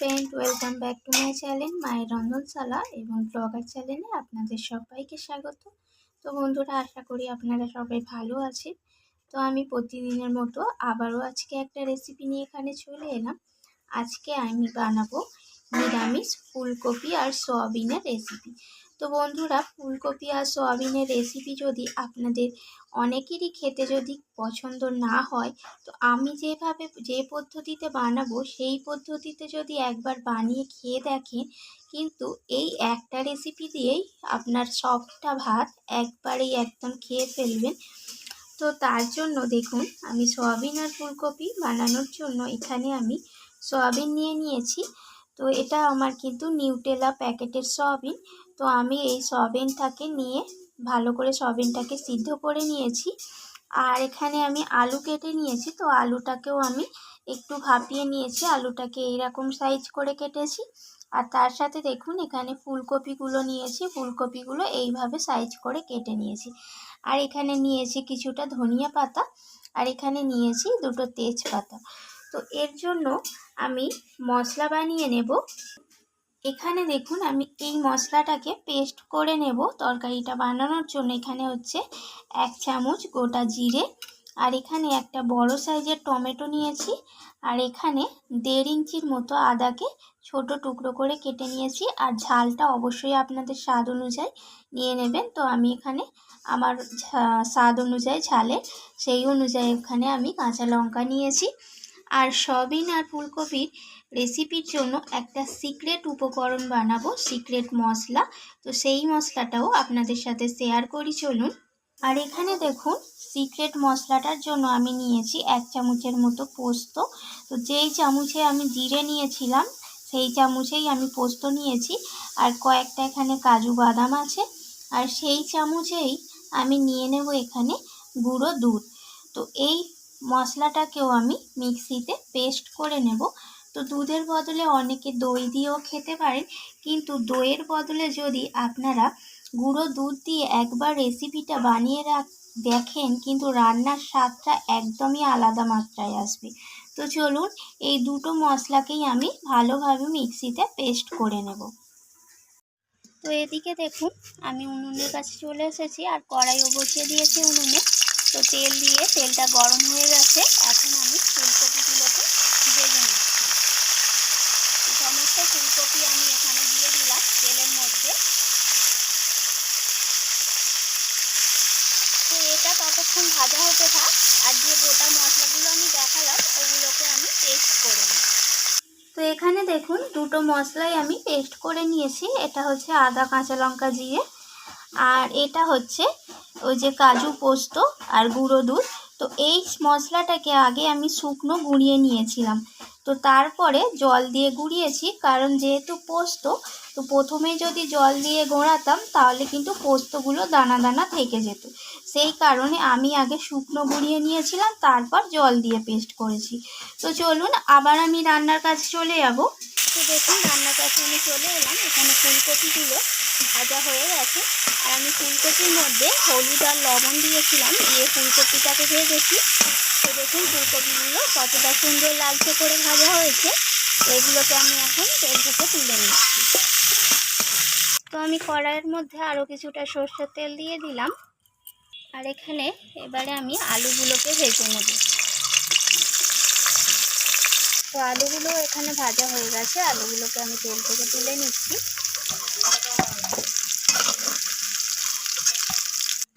Friend, welcome back to my channel মায়ের রন্ধনশালা এবং blogger চ্যানেলে আপনাদের সবাইকে স্বাগত। তো বন্ধুরা, আশা করি আপনারা সবাই ভালো আছেন। তো আমি প্রতিদিনের মতো আবারও আজকে একটা রেসিপি নিয়ে এখানে চলে এলাম। আজকে আমি বানাবো নিরামিষ ফুলকপি আর সয়াবিনের রেসিপি। তো বন্ধুরা, ফুলকপি আর সয়াবিনের রেসিপি যদি আপনাদের অনেকেরই খেতে যদি পছন্দ না হয়, তো আমি যে পদ্ধতিতে বানাবো সেই পদ্ধতিতে যদি একবার বানিয়ে খেয়ে দেখেন, কিন্তু এই একটা রেসিপি দিয়েই আপনার সবটা ভাত একবারেই একদম খেয়ে ফেলবেন। তো তার জন্য দেখুন, আমি সয়াবিন আর ফুলকপি বানানোর জন্য এখানে আমি সয়াবিন নিয়ে নিয়েছি। তো এটা আমার কিন্তু নিউটেলা প্যাকেটের সয়াবিন। তো আমি এই সয়াবিনটাকে নিয়ে ভালো করে সয়াবিনটাকে সিদ্ধ করে নিয়েছি। আর এখানে আমি আলু কেটে নিয়েছি। তো আলুটাকেও আমি একটু ভাপিয়ে নিয়েছি, আলুটাকে এইরকম সাইজ করে কেটেছি। আর তার সাথে দেখুন, এখানে ফুলকপিগুলো নিয়েছি, ফুলকপিগুলো এইভাবে সাইজ করে কেটে নিয়েছি। আর এখানে নিয়েছি কিছুটা ধনিয়া পাতা, আর এখানে নিয়েছি দুটো তেজপাতা। তো এর জন্য আমি মশলা বানিয়ে নেব। এখানে দেখুন, আমি এই মশলাটাকে পেস্ট করে নেব তরকারিটা বানানোর জন্য। এখানে হচ্ছে 1 চামচ গোটা জিরে, আর এখানে একটা বড় সাইজের টমেটো নিয়েছি, আর এখানে 1.5 ইঞ্চির মতো আদাকে ছোট টুকরো করে কেটে নিয়েছি। আর ঝালটা অবশ্যই আপনাদের স্বাদ অনুযায়ী নিয়ে নেবেন। তো আমি এখানে আমার স্বাদ অনুযায়ী ঝালের সেই অনুযায়ী এখানে আমি কাঁচা লঙ্কা নিয়েছি। আর সয়াবিন আর ফুলকপির রেসিপির জন্য একটা সিক্রেট উপকরণ বানাবো, সিক্রেট মশলা। তো সেই মশলাটাও আপনাদের সাথে শেয়ার করি, চলুন। আর এখানে দেখুন, সিক্রেট মশলাটার জন্য আমি নিয়েছি 1 চামচের মতো পোস্ত। তো যেই চামচে আমি জিরে নিয়েছিলাম সেই চামচেই আমি পোস্ত নিয়েছি। আর কয়েকটা এখানে কাজু বাদাম আছে। আর সেই চামচেই আমি নিয়ে নেব এখানে গুঁড়ো দুধ। তো এই মশলাটাকেও আমি মিক্সিতে পেস্ট করে নেব। তো দুধের বদলে অনেকে দই দিয়েও খেতে পারেন, কিন্তু দইয়ের বদলে যদি আপনারা গুঁড়ো দুধ দিয়ে একবার রেসিপিটা বানিয়ে দেখেন, কিন্তু রান্নার স্বাদটা একদমই আলাদা মাত্রায় আসবে। তো চলুন, এই দুটো মশলাকেই আমি ভালোভাবে মিক্সিতে পেস্ট করে নেব। তো এদিকে দেখুন, আমি উনুনের কাছে চলে এসেছি আর কড়াইও বসিয়ে দিয়েছি উনুনে। তো তেল দিয়ে তেলটা গরম হয়ে গেছে। এখন আমি ফুলকপিগুলোকে ভেজে নিচ্ছি। সমস্ত ফুলকপি আমি এখানে দিয়ে দিলাম তেলের মধ্যে। তো এটা ততক্ষণ ভাজা হতে থাক, আর যে গোটা মশলাগুলো আমি দেখালাম ওগুলোকে আমি পেস্ট করে নিই। তো এখানে দেখুন, দুটো মশলাই আমি পেস্ট করে নিয়েছি। এটা হচ্ছে আদা, কাঁচা লঙ্কা, জিরে, আর এটা হচ্ছে ওই যে কাজু, পোস্ত আর গুঁড়ো দুধ। তো এই মশলাটাকে আগে আমি শুকনো গুঁড়িয়ে নিয়েছিলাম। তো তারপরে জল দিয়ে গুঁড়িয়েছি, কারণ যেহেতু পোস্ত, তো প্রথমেই যদি জল দিয়ে গোড়াতাম তাহলে কিন্তু পোস্তগুলো দানা দানা থেকে যেত। সেই কারণে আমি আগে শুকনো গুঁড়িয়ে নিয়েছিলাম, তারপর জল দিয়ে পেস্ট করেছি। তো চলুন, আবার আমি রান্নার কাছে চলে যাব। তো দেখুন, রান্নার কাছে আমি চলে এলাম। এখানে ফুলকপিগুলো ভাজা হয়ে গেছে, আর আমি ফুলকপির মধ্যে হলুদ আর লবণ দিয়েছিলাম, দিয়ে ফুলকপিটাকে ভেজেছি। তো দেখুন, ফুলকপিগুলো কতটা সুন্দর লালচে করে ভাজা হয়েছে। তো এগুলোকে আমি এখন তেল থেকে তুলে নিচ্ছি। তো আমি কড়াইয়ের মধ্যে আরও কিছুটা সর্ষের তেল দিয়ে দিলাম। আর এখানে এবারে আমি আলুগুলোকে ভেজে নেব। তো আলুগুলো এখানে ভাজা হয়ে গেছে, আলুগুলোকে আমি তেল থেকে তুলে নিচ্ছি।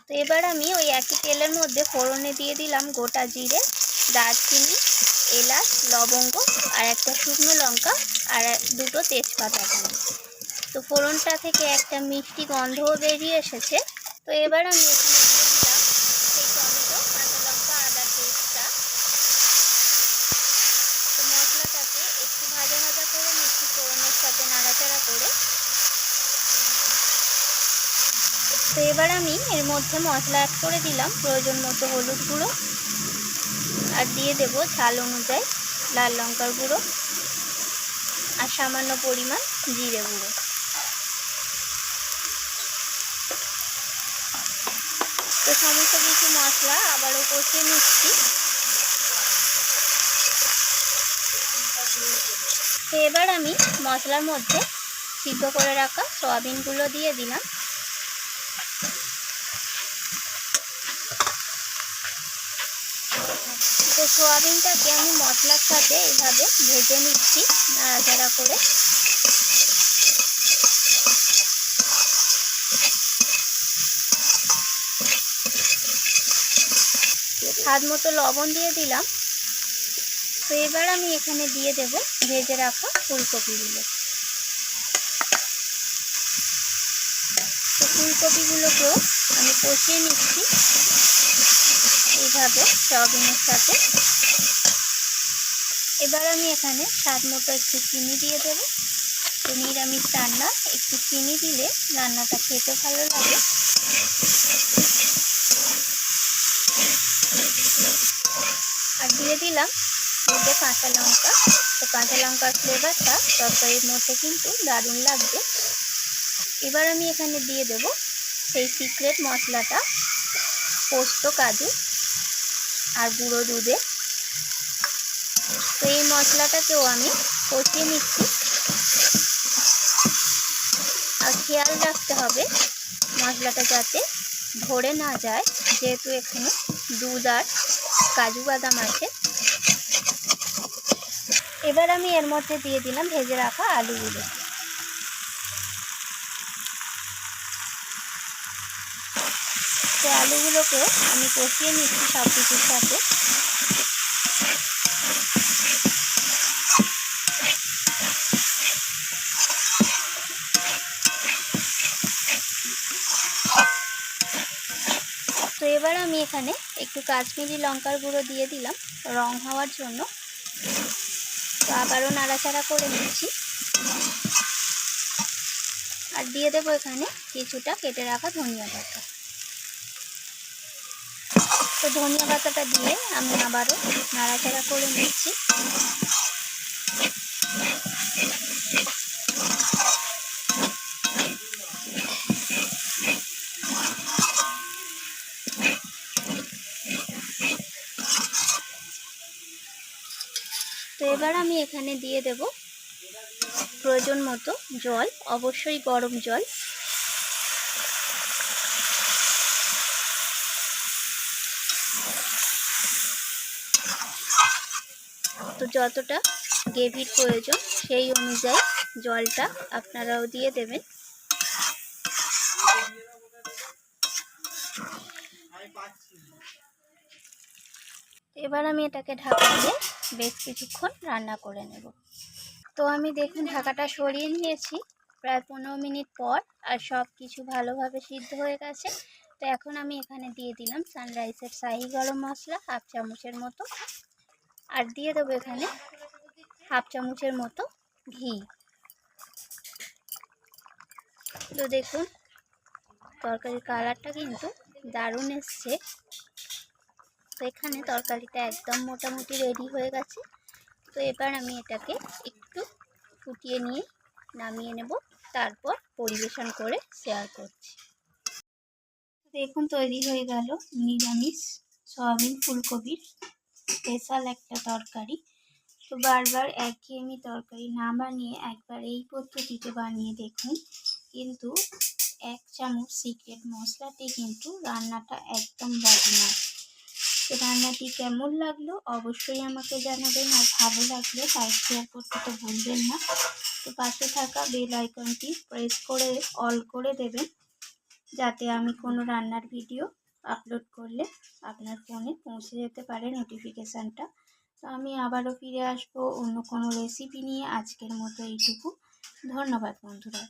তো এবার আমি ওই একই তেলের মধ্যে ফোড়নে দিয়ে দিলাম গোটা জিরে, দারচিনি, এলাচ, লবঙ্গ আর একটা শুকনো লঙ্কা আর দুটো তেজপাতা। তো ফোড়নটা থেকে একটা মিষ্টি গন্ধও বেরিয়ে এসেছে। তো এবার আমি এখানে দিয়ে দিলাম সেই টমেটো, কাঁচা লঙ্কা, আদার পেস্টটা। তো মশলাটাকে একটু ভাজা ভাজা করে নিচ্ছি ফোড়নের সাথে নাড়াচাড়া করে। তো এবার আমি এর মধ্যে মশলা অ্যাড করে দিলাম প্রয়োজন মতো হলুদ গুঁড়ো, আর দিয়ে দেব ঝাল অনুযায়ী লাল লঙ্কার গুঁড়ো, আর সামান্য পরিমাণ জিরে গুঁড়ো। তো সমস্ত কিছু মশলা আবারও কষিয়ে নিচ্ছি। তো এবার আমি মশলার মধ্যে সিদ্ধ করে রাখা সয়াবিনগুলো দিয়ে দিলাম। তো সয়াবিনটাকে আমি মশলার সাথে এইভাবে ভেজে নিচ্ছি নাড়াচাড়া করে। স্বাদ মতো লবণ দিয়ে দিলাম। তো এবার আমি এখানে দিয়ে দেব ভেজে রাখা ফুলকপিগুলো। তো ফুলকপিগুলোকেও আমি কষিয়ে নিচ্ছি এইভাবে সয়াবিনের সাথে। এবার আমি এখানে স্বাদ মতো একটু চিনি দিয়ে দেব। তো নিরামিষ রান্না একটু চিনি দিলে রান্নাটা খেতে ভালো লাগে। আর দিয়ে দিলাম দুটো কাঁচা লঙ্কা। তো কাঁচা লঙ্কার ফ্লেভারটা তরকারির মধ্যে কিন্তু দারুণ লাগবে। এবার আমি এখানে দিয়ে দেব সেই সিক্রেট মশলাটা, পোস্ত, কাজু আর গুঁড়ো দুধে। তো এই মশলাটাকেও আমি কষিয়ে নিচ্ছি। আর খেয়াল রাখতে হবে মশলাটা যাতে ধরে না যায়, যেহেতু এখানে দুধ আর কাজু বাদাম আছে। এবার আমি এর মধ্যে দিয়ে দিলাম ভেজে রাখা আলুগুলো। তো আলুগুলোকে আমি কষিয়ে নিচ্ছি সব কিছুর সাথে। তো এবার আমি এখানে একটু কাশ্মীরি লঙ্কার গুঁড়ো দিয়ে দিলাম রং হওয়ার জন্য। তো আবারও নাড়াচাড়া করে নিচ্ছি। আর দিয়ে দেবো এখানে কিছুটা কেটে রাখা ধনিয়া পাতা। তো ধনিয়া পাতাটা দিয়ে আমি আবারও নাড়াচাড়া করে নিচ্ছি। তো এবার আমি এখানে দিয়ে দেব প্রয়োজন মতো জল, অবশ্যই গরম জল। তো যতটা গ্রেভির প্রয়োজন সেই অনুযায়ী জলটা আপনারাও দিয়ে দেবেন। এবার আমি এটাকে ঢাকা দিয়ে বেশ কিছুক্ষণ রান্না করে নেব। তো আমি দেখুন ঢাকাটা সরিয়ে নিয়েছি প্রায় 15 মিনিট পর, আর সব কিছু ভালোভাবে সিদ্ধ হয়ে গেছে। তো এখন আমি এখানে দিয়ে দিলাম সানরাইজের শাহি গরম মশলা হাফ চামচের মতো, আর দিয়ে দেবো এখানে হাফ চামচের মতো ঘি। তো দেখুন তরকারির কালারটা কিন্তু দারুণ এসছে। তো এখানে তরকারিটা একদম মোটামুটি রেডি হয়ে গেছে। তো এবার আমি এটাকে একটু ফুটিয়ে নিয়ে নামিয়ে নেব, তারপর পরিবেশন করে শেয়ার করছি। দেখুন তৈরি হয়ে গেল নিরামিষ সয়াবিন ফুলকপির স্পেশাল একটা তরকারি। তো বারবার একঘেয়েমি তরকারি না বানিয়ে একবার এই পদ্ধতিতে বানিয়ে দেখুন, কিন্তু 1 চামচ সিক্রেট মশলাতে কিন্তু রান্নাটা একদম বাজে না। তো রান্নাটি কেমন লাগলো অবশ্যই আমাকে জানাবেন, আর ভালো লাগলে লাইক শেয়ার করতে তো ভুলবেন না। তো পাশে থাকা বেল আইকনটি প্রেস করে অল করে দেবেন, যাতে আমি কোনো রান্নার ভিডিও আপলোড করলে আপনার ফোনে পৌঁছে যেতে পারে নোটিফিকেশানটা। তো আমি আবারও ফিরে আসবো অন্য কোনো রেসিপি নিয়ে। আজকের মতো এইটুকু। ধন্যবাদ বন্ধুরা।